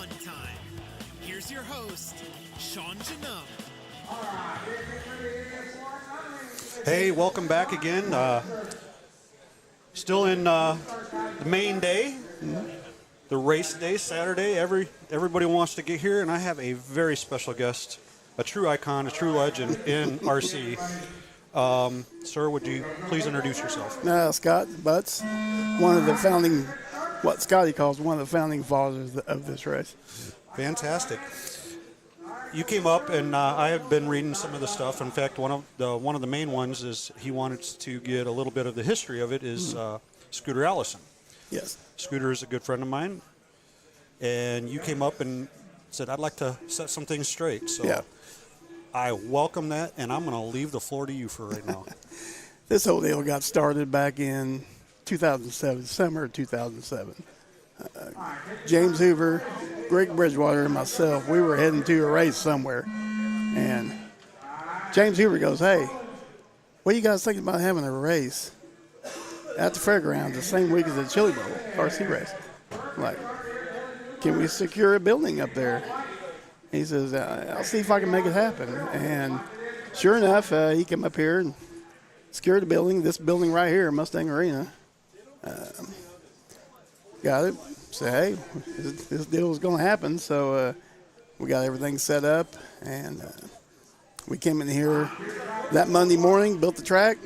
fun time. Here's your host, Sean Janum. Hey, welcome back again. Still in the main day, the race day, Saturday. Everybody wants to get here, and I have a very special guest, a true icon, a true legend in RC. Sir, would you please introduce yourself? Scott Butts, one of the founding, what Scotty calls one of the founding fathers of this race. Fantastic. You came up, and I have been reading some of the stuff. In fact, one of the main ones is he wanted to get a little bit of the history of it is Scooter Allison. Yes. Scooter is a good friend of mine, and you came up and said, I'd like to set some things straight. So Yeah. I welcome that, and I'm going to leave the floor to you for right now. This whole deal got started back in 2007, summer of 2007. James Hoover, Greg Bridgewater, and myself, we were heading to a race somewhere. And James Hoover goes, hey, what do you guys think about having a race at the fairgrounds the same week as the Chili Bowl RC race? I'm like, can we secure a building up there? He says, I'll see if I can make it happen. And sure enough, he came up here and secured a building, this building right here, Mustang Arena. Got it. Said, hey, this deal was going to happen. So we got everything set up, and we came in here that Monday morning, built the track.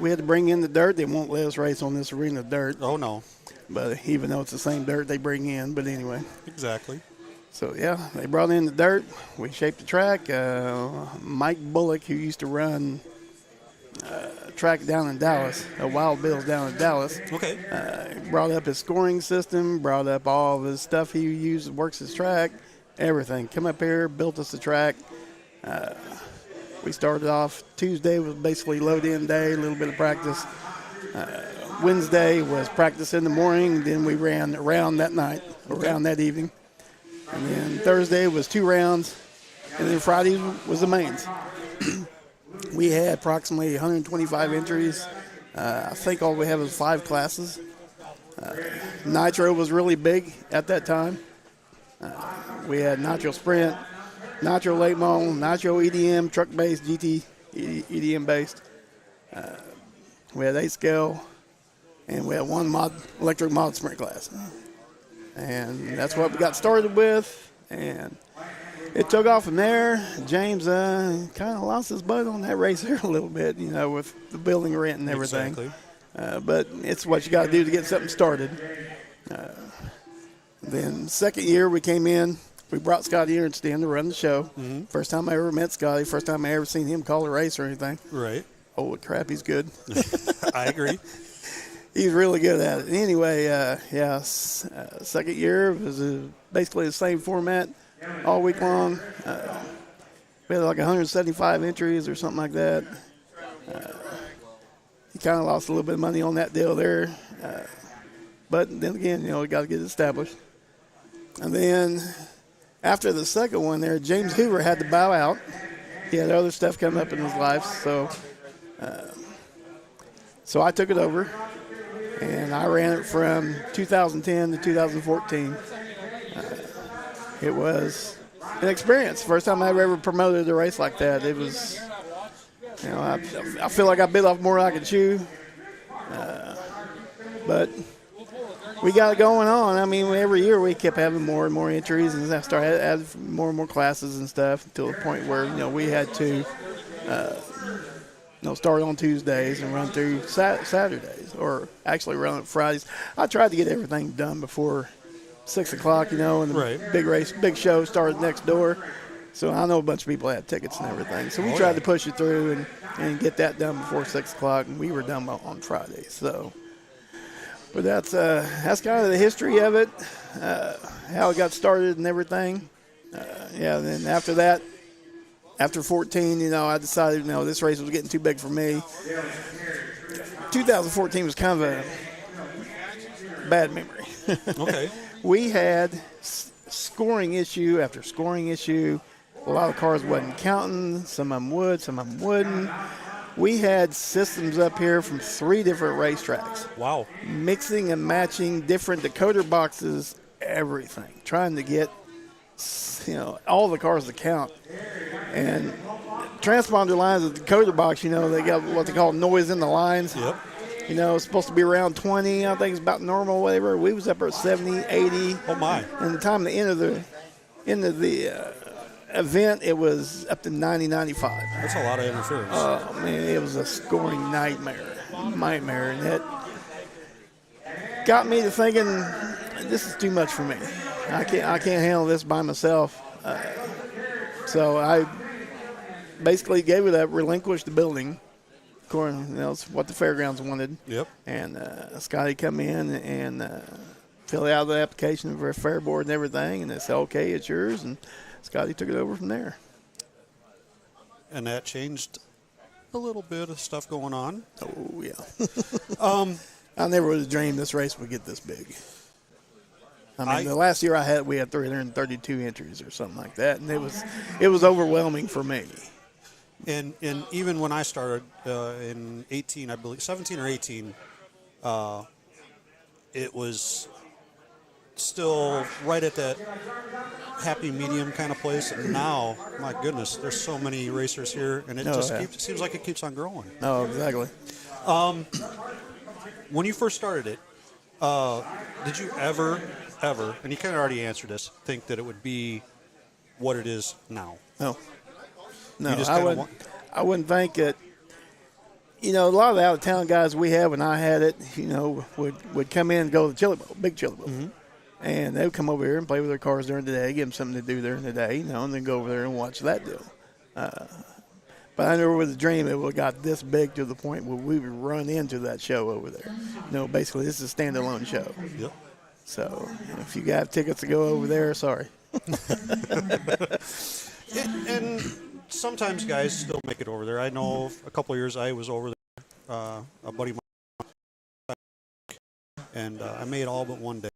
We had to bring in the dirt. They won't let us race on this arena dirt. Oh, no. But even though it's the same dirt they bring in. But anyway. Exactly. So, yeah, they brought in the dirt. We shaped the track. Mike Bullock, who used to run track down in Dallas, Wild Bills down in Dallas. Okay. Brought up his scoring system, brought up all of his stuff he uses, works his track, everything. Come up here, built us the track. We started off Tuesday was basically load-in day, a little bit of practice. Wednesday was practice in the morning. Then we ran around that night, around that evening. And then Thursday was 2 rounds. And then Friday was the mains. We had approximately 125 entries. I think all we had was 5 classes. Nitro was really big at that time. We had Nitro Sprint, Nitro Late Model, Nitro EDM, truck-based, GT EDM-based. We had 8 scale, and we had 1 electric mod sprint class. And that's what we got started with, and it took off from there. James kind of lost his butt on that race here a little bit, with the building rent and everything. Exactly. But it's what you got to do to get something started. Then second year we came in. We brought Scotty Ernst in to run the show. Mm-hmm. First time I ever met Scotty. First time I ever seen him call a race or anything. Right. Holy crap, he's good. I agree. He's really good at it. Anyway, second year was basically the same format all week long. We had like 175 entries or something like that. He kind of lost a little bit of money on that deal there. But then again, we got to get it established. And then after the second one there, James Hoover had to bow out. He had other stuff coming up in his life. So I took it over. And I ran it from 2010 to 2014. It was an experience. First time I ever promoted a race like that. It was, I feel like I bit off more than I could chew. But we got it going on. I mean, every year we kept having more and more entries, and I started adding more and more classes and stuff until the point where, we had to start on Tuesdays and run through Saturdays, or actually run on Fridays. I tried to get everything done before 6 o'clock, and the big show started next door. So I know a bunch of people had tickets and everything. So we tried to push it through and get that done before 6 o'clock, and we were done on Friday. So, but that's kind of the history of it, how it got started and everything. Then after that, after 14, I decided, this race was getting too big for me. 2014 was kind of a bad memory. Okay. We had scoring issue after scoring issue. A lot of cars wasn't counting. Some of them would, some of them wouldn't. We had systems up here from 3 different racetracks. Wow. Mixing and matching different decoder boxes everything, trying to get, all the cars to count. And transponder lines at the coder box, they got what they call noise in the lines. Yep. It's supposed to be around 20. I think it's about normal, whatever. We was up at 70, 80. Oh, my. And the time the end of the event, it was up to 90, 95. That's a lot of interference. Oh, man, it was a scoring nightmare. And it got me to thinking, this is too much for me. I can't handle this by myself. So I basically gave it up, relinquished the building. Of course, it's what the fairgrounds wanted. Yep. And Scotty come in and filled out the application for a fair board and everything, and they said, okay, it's yours. And Scotty took it over from there. And that changed a little bit of stuff going on. Oh, yeah. I never would have dreamed this race would get this big. I mean, the last year we had 332 entries or something like that, and it was overwhelming for me. And even when I started in 18, I believe 17 or 18, it was still right at that happy medium kind of place. And now, my goodness, there's so many racers here, and it seems like it keeps on growing. Oh, exactly. When you first started it, did you ever, and you kind of already answered this, think that it would be what it is now? No, I wouldn't think it. A lot of the out-of-town guys we have, when I had it, would come in and go to the Chili Bowl, big Chili Bowl. Mm-hmm. And they would come over here and play with their cars during the day, give them something to do during the day, and then go over there and watch that deal. But I never would have dreamed it would have got this big to the point where we would run into that show over there. Basically, this is a standalone show. Yep. So if you got tickets to go over there, sorry. And sometimes guys still make it over there. I know a couple of years I was over there, a buddy of mine, and I made all but one day.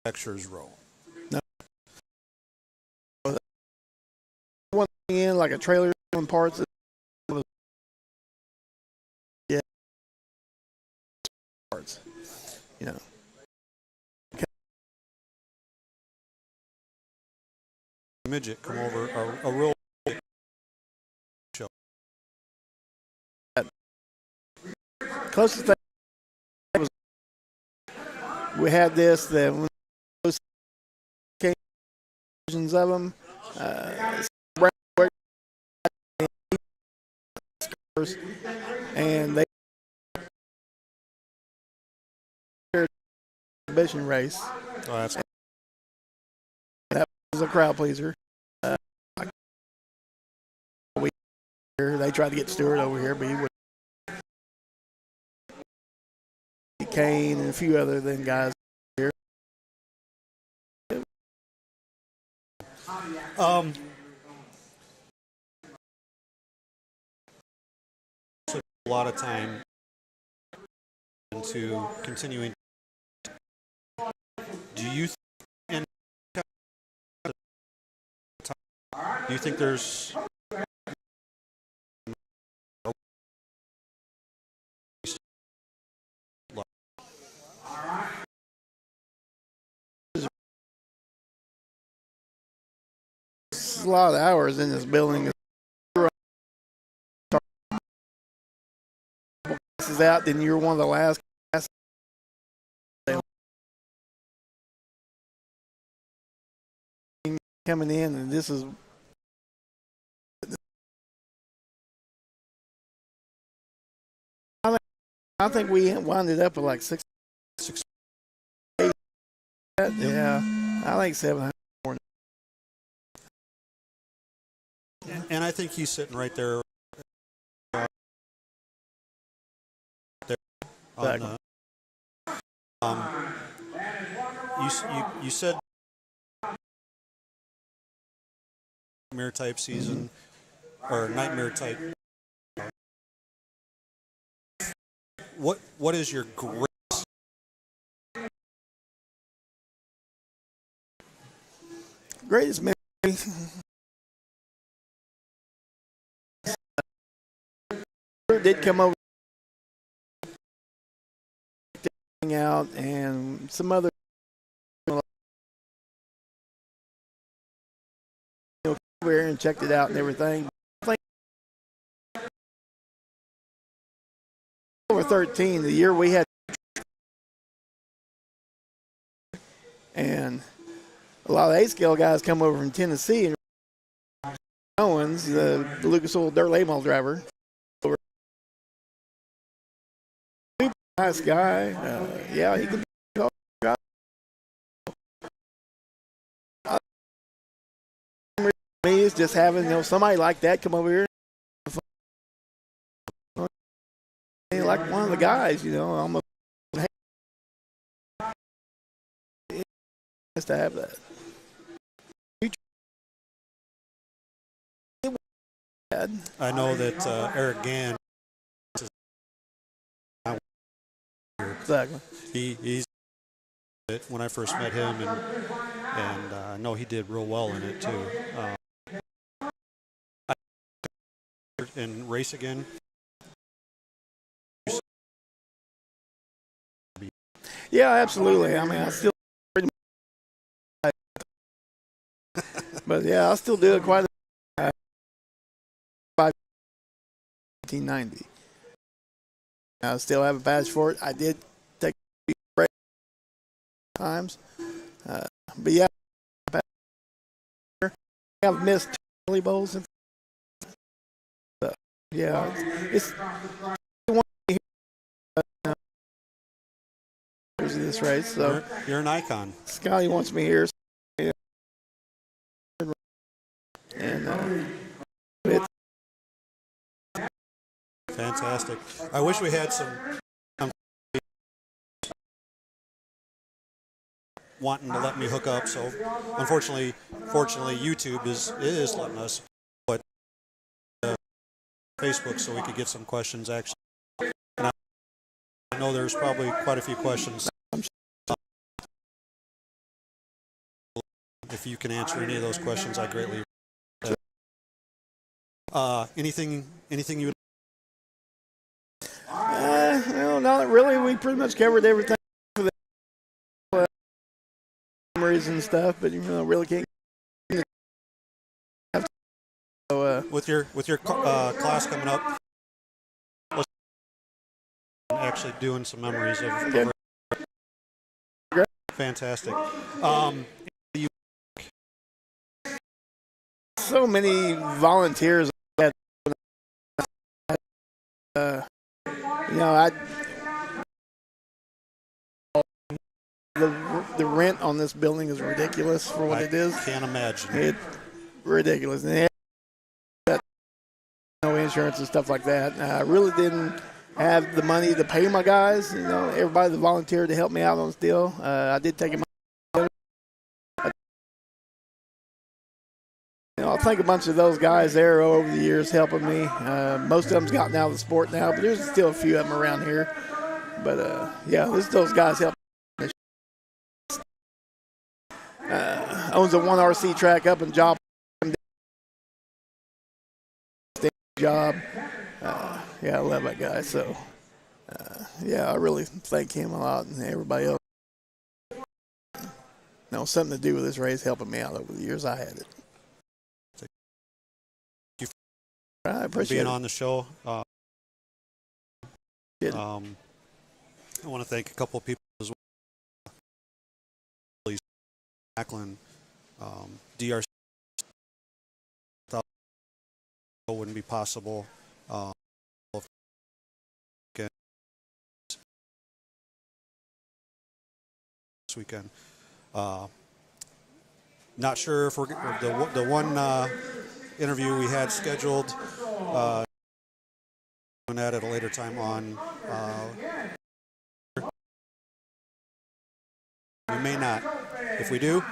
Lectures row. No. One thing in like a trailer on parts. Yeah. Parts. Midget come over a real show. Closest thing was we had this that when those came versions of them, and they exhibition race. Oh, that's that was a crowd pleaser. They tried to get Stewart over here, but he would. Kane and a few other than guys here. a lot of time into continuing. Do you think there's a lot of hours in this building. This is out, then you're one of the last coming in, and this is I think we wound it up at like 6, 8. Yeah, I think 700. And I think he's sitting right there. You said nightmare type season or nightmare type. What is your greatest memory? Peter did come over out, and some other over here and checked it out and everything. Over 13, the year we had, and a lot of A-scale guys come over from Tennessee, and Owens, the Lucas Oil dirt late model driver, nice guy. Yeah, he can be a guy. Me is just having somebody like that come over here. Like one of the guys, almost nice to have that. I know that Eric Gann. Exactly. He's when I first met him, and I know he did real well in it too. And race again. Yeah, absolutely. I mean, I still, but yeah, I still do it quite a bit. 1990. I still have a badge for it. I did take break times, but yeah, I've missed Charlie Bowls and stuff. Yeah, it's this race. So you're an icon. Scotty wants me here, and it's fantastic. I wish we had some wanting to let me hook up. So, fortunately, YouTube is letting us put Facebook so we could get some questions actually. And I know there's probably quite a few questions. If you can answer any of those questions, I greatly appreciate it. Anything you no, not really. We pretty much covered everything for the memories and stuff, but really can't. So, with your class coming up, actually doing some memories of fantastic. So many volunteers. The rent on this building is ridiculous for what it is. I can't imagine. It's ridiculous. And they had no insurance and stuff like that. I really didn't have the money to pay my guys. Everybody that volunteered to help me out on this deal. I did take it. I think a bunch of those guys there over the years helping me. Most of them's gotten out of the sport now, but there's still a few of them around here. But yeah, those guys help. Owns a 1RC track up in Job. Yeah, I love that guy. So yeah, I really thank him a lot and everybody else. Something to do with this race helping me out over the years I had it. I appreciate being it. on the show. I want to thank a couple of people as well. Macklin, DRC wouldn't be possible. This weekend. Not sure if we're the one interview we had scheduled doing that at a later time on we may not. If we do,